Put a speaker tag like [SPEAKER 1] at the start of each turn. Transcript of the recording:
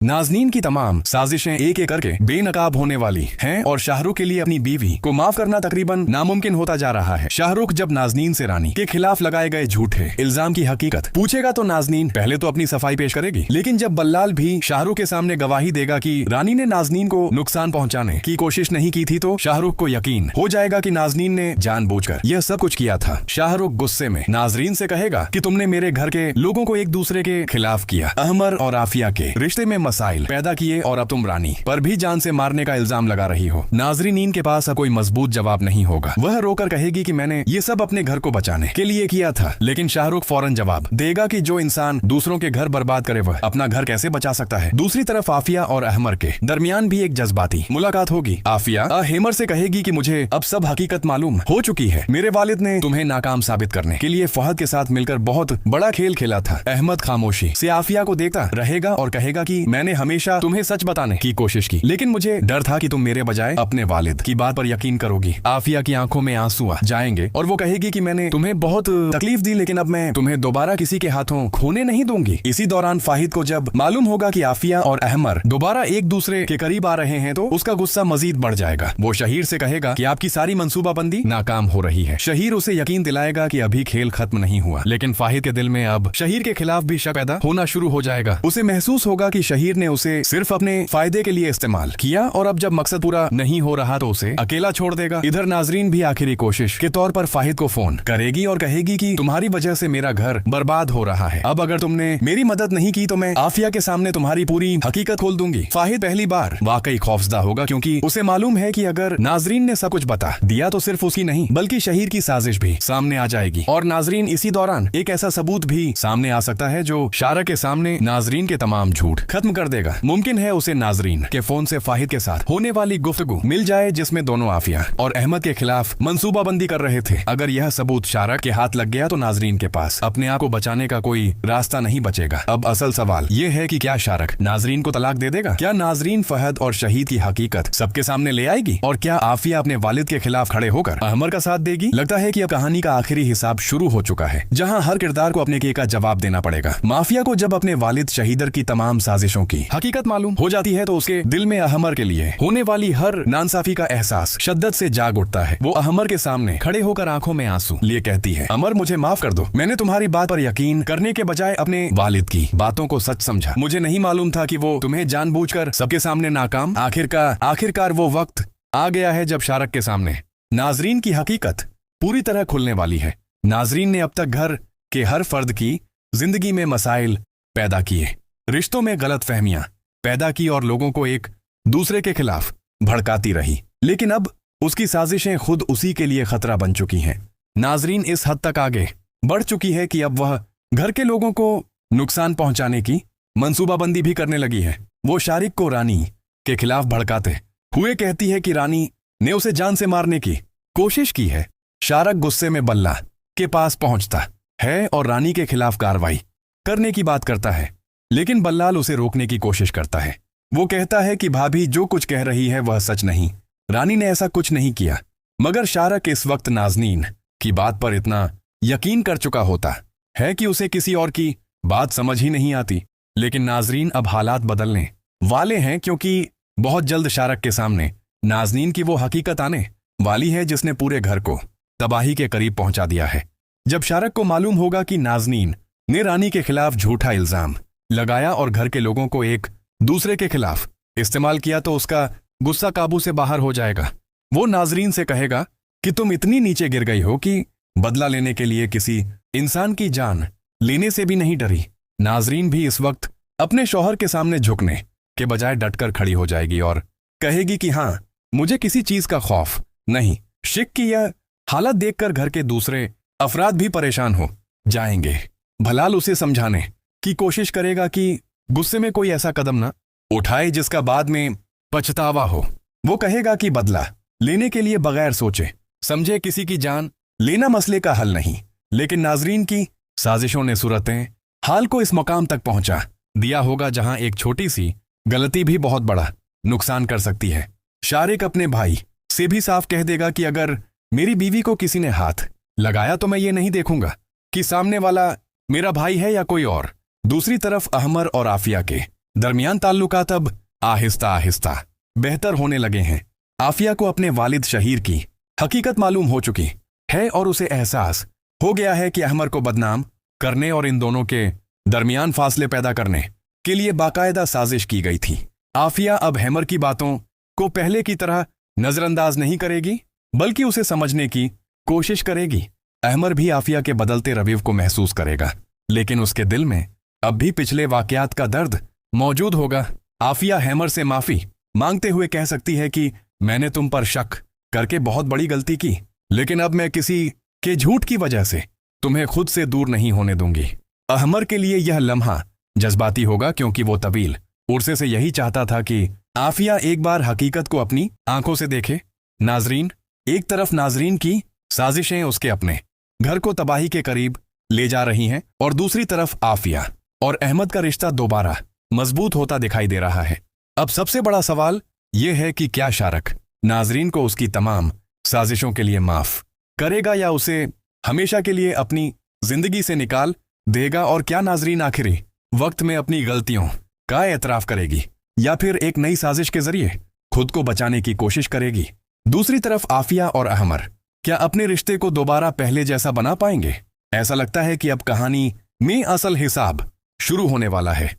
[SPEAKER 1] नाज़नीन की तमाम साजिशें एक एक करके बेनकाब होने वाली हैं और शाहरुख के लिए अपनी बीवी को माफ करना तकरीबन नामुमकिन होता जा रहा है। शाहरुख जब नाज़नीन से रानी के खिलाफ लगाए गए झूठे इल्जाम की हकीकत पूछेगा तो नाज़नीन पहले तो अपनी सफाई पेश करेगी, लेकिन जब बल्लाल भी शाहरुख के सामने गवाही देगा कि रानी ने नाज़नीन को नुकसान पहुंचाने की कोशिश नहीं की थी, तो शाहरुख को यकीन हो जाएगा कि नाज़नीन ने जानबूझकर यह सब कुछ किया था। शाहरुख गुस्से में नाज़रीन से कहेगा कि तुमने मेरे घर के लोगों को एक दूसरे के खिलाफ किया, अहमर और आफिया के रिश्ते में मसाइल पैदा किए और अब तुम रानी पर भी जान से मारने का इल्जाम लगा रही हो। नाज़रीन के पास अब कोई मजबूत जवाब नहीं होगा। वह रोकर कहेगी कि मैंने ये सब अपने घर को बचाने के लिए किया था, लेकिन शाहरुख फौरन जवाब देगा कि जो इंसान दूसरों के घर बर्बाद करे वह अपना घर कैसे बचा सकता है। दूसरी तरफ आफिया और अहमर के दरमियान भी एक जज्बाती मुलाकात होगी। आफिया अहमर से कहेगी कि मुझे अब सब हकीकत मालूम हो चुकी है, मेरे वालिद ने तुम्हें नाकाम साबित करने के लिए फहद के साथ मिलकर बहुत बड़ा खेल खेला था। अहमद खामोशी से आफिया को देखता रहेगा और कहेगा कि मैंने हमेशा तुम्हें सच बताने की कोशिश की, लेकिन मुझे डर था कि तुम मेरे बजाय अपने वालिद की बात पर यकीन करोगी। आफिया की आंखों में आंसू आ जाएंगे और वो कहेगी कि मैंने तुम्हें बहुत तकलीफ दी, लेकिन अब मैं तुम्हें दोबारा किसी के हाथों खोने नहीं दूंगी। इसी दौरान फाहिद को जब मालूम होगा कि आफिया और अहमर दोबारा एक दूसरे के करीब आ रहे हैं तो उसका गुस्सा मजीद बढ़ जाएगा। वो शहीर से कहेगा कि आपकी सारी मंसूबाबंदी नाकाम हो रही है। शहीर उसे यकीन दिलाएगा कि अभी खेल खत्म नहीं हुआ, लेकिन फाहिद के दिल में अब शहीर के खिलाफ भी शक पैदा होना शुरू हो जाएगा। उसे महसूस होगा कि शहीर ने उसे सिर्फ अपने फायदे के लिए इस्तेमाल किया और अब जब मकसद पूरा नहीं हो रहा तो उसे अकेला छोड़ देगा। इधर नाज़रीन भी आखिरी कोशिश के तौर पर फाहिद को फोन करेगी और कहेगी कि तुम्हारी वजह से मेरा घर बर्बाद हो रहा है, अब अगर तुमने मेरी मदद नहीं की तो मैं आफिया के सामने तुम्हारी पूरी हकीकत खोल दूंगी। फाहिद पहली बार वाकई खौफजदा होगा, क्योंकि उसे मालूम है कि अगर नाज़रीन ने सब कुछ बता दिया तो सिर्फ उसकी नहीं बल्कि शहीर की साजिश भी सामने आ जाएगी और नाज़रीन इसी दौरान एक ऐसा सबूत भी सामने आ सकता है जो शारा के सामने नाज़रीन के तमाम झूठ खत्म कर देगा। मुमकिन है उसे नाज़रीन के फोन से फाहिद के साथ होने वाली गुफ्तगू मिल जाए जिसमें दोनों आफिया और अहमद के खिलाफ मंसूबाबंदी कर रहे थे। अगर यह सबूत शारा के हाथ लग गया तो नाज़रीन के पास अपने आप को बचाने का कोई रास्ता नहीं बचेगा। अब असल सवाल यह है कि क्या शारक नाज़रीन को तलाक दे देगा? क्या नाज़रीन फहद और शहीद की हकीकत सबके सामने ले आएगी? और क्या आफिया अपने वालिद के खिलाफ खड़े होकर अहमर का साथ देगी? लगता है कि अब कहानी का आखिरी हिसाब शुरू हो चुका है, जहाँ हर किरदार को अपने के का जवाब देना पड़ेगा। माफिया को जब अपने वालिद शहीदर की तमाम साजिशों की हकीकत मालूम हो जाती है तो उसके दिल में अहमर के लिए होने वाली हर नांसाफी का एहसास शिद्दत से जाग उठता है। वो अहमर के सामने खड़े होकर आंखों में आंसू लिए कहती है, अमर मुझे माफ कर दो, मैंने तुम्हारी बात पर यकीन करने के बजाय अपने वालिद की बातों को सच समझा। मुझे नहीं मालूम था कि वो तुम्हें जानबूझकर सबके सामने नाकाम। आखिरकार वो वक्त आ गया है जब शारक के सामने नाज़रीन की हकीकत पूरी तरह खुलने वाली है। नाज़रीन ने अब तक घर के हर फर्द की जिंदगी में मसाइल पैदा किए, रिश्तों में गलत फहमियां पैदा की और लोगों को एक दूसरे के खिलाफ भड़काती रही, लेकिन अब उसकी साजिशें खुद उसी के लिए खतरा बन चुकी हैं। नाज़रीन इस हद तक आगे बढ़ चुकी है कि अब वह घर के लोगों को नुकसान पहुंचाने की मंसूबाबंदी भी करने लगी है। वो शारिक को रानी के खिलाफ भड़काते हुए कहती है कि रानी ने उसे जान से मारने की कोशिश की है। शारक गुस्से में बल्ला के पास पहुंचता है और रानी के खिलाफ कार्रवाई करने की बात करता है, लेकिन बल्लाल उसे रोकने की कोशिश करता है। वो कहता है कि भाभी जो कुछ कह रही है वह सच नहीं, रानी ने ऐसा कुछ नहीं किया। मगर शारक इस वक्त नाज़नीन की बात पर इतना यकीन कर चुका होता है कि उसे किसी और की बात समझ ही नहीं आती। लेकिन नाज़रीन अब हालात बदलने वाले हैं, क्योंकि बहुत जल्द शारक के सामने नाज़नीन की वो हकीकत आने वाली है जिसने पूरे घर को तबाही के करीब पहुंचा दिया है। जब शारक को मालूम होगा कि नाज़नीन ने रानी के खिलाफ झूठा इल्जाम लगाया और घर के लोगों को एक दूसरे के खिलाफ इस्तेमाल किया तो उसका गुस्सा काबू से बाहर हो जाएगा। वो नाज़रीन से कहेगा कि तुम इतनी नीचे गिर गई हो कि बदला लेने के लिए किसी इंसान की जान लेने से भी नहीं डरी। नाज़रीन भी इस वक्त अपने शौहर के सामने झुकने के बजाय डटकर खड़ी हो जाएगी और कहेगी कि हाँ, मुझे किसी चीज का खौफ नहीं। शिक की यह हालत देखकर घर के दूसरे अफराद भी परेशान हो जाएंगे। भलाल उसे समझाने की कोशिश करेगा कि गुस्से में कोई ऐसा कदम न उठाए जिसका बाद में पछतावा हो। वो कहेगा कि बदला लेने के लिए बगैर सोचे समझे किसी की जान लेना मसले का हल नहीं, लेकिन नाज़रीन की साजिशों ने सूरतें हाल को इस मकाम तक पहुंचा दिया होगा जहां एक छोटी सी गलती भी बहुत बड़ा नुकसान कर सकती है। शारिक अपने भाई से भी साफ कह देगा कि अगर मेरी बीवी को किसी ने हाथ लगाया तो मैं ये नहीं देखूंगा कि सामने वाला मेरा भाई है या कोई और। दूसरी तरफ अहमर और आफिया के दरमियान ताल्लुकात अब आहिस्ता आहिस्ता बेहतर होने लगे हैं। आफिया को अपने वालिद शहीर की हकीकत मालूम हो चुकी है और उसे एहसास हो गया है कि अहमर को बदनाम करने और इन दोनों के दरमियान फासले पैदा करने के लिए बाकायदा साजिश की गई थी। आफिया अब हैमर की बातों को पहले की तरह नजरअंदाज नहीं करेगी, बल्कि उसे समझने की कोशिश करेगी। अहमर भी आफिया के बदलते रवैये को महसूस करेगा, लेकिन उसके दिल में अब भी पिछले वाकयात का दर्द मौजूद होगा। आफिया हैमर से माफी मांगते हुए कह सकती है कि मैंने तुम पर शक करके बहुत बड़ी गलती की, लेकिन अब मैं किसी के झूठ की वजह से तुम्हें खुद से दूर नहीं होने दूंगी। अहमर के लिए यह लम्हा जज्बाती होगा, क्योंकि वो तवील उर्से से यही चाहता था कि आफिया एक बार हकीकत को अपनी आंखों से देखे। नाजरीन, एक तरफ नाजरीन की साजिशें उसके अपने घर को तबाही के करीब ले जा रही हैं और दूसरी तरफ आफिया और अहमद का रिश्ता दोबारा मजबूत होता दिखाई दे रहा है। अब सबसे बड़ा सवाल यह है कि क्या शारक नाजरीन को उसकी तमाम साजिशों के लिए माफ करेगा या उसे हमेशा के लिए अपनी जिंदगी से निकाल देगा, और क्या नाजरीन आखिरी वक्त में अपनी गलतियों का एतराफ करेगी या फिर एक नई साजिश के जरिए खुद को बचाने की कोशिश करेगी। दूसरी तरफ आफिया और अहमर क्या अपने रिश्ते को दोबारा पहले जैसा बना पाएंगे? ऐसा लगता है कि अब कहानी में असल हिसाब शुरू होने वाला है।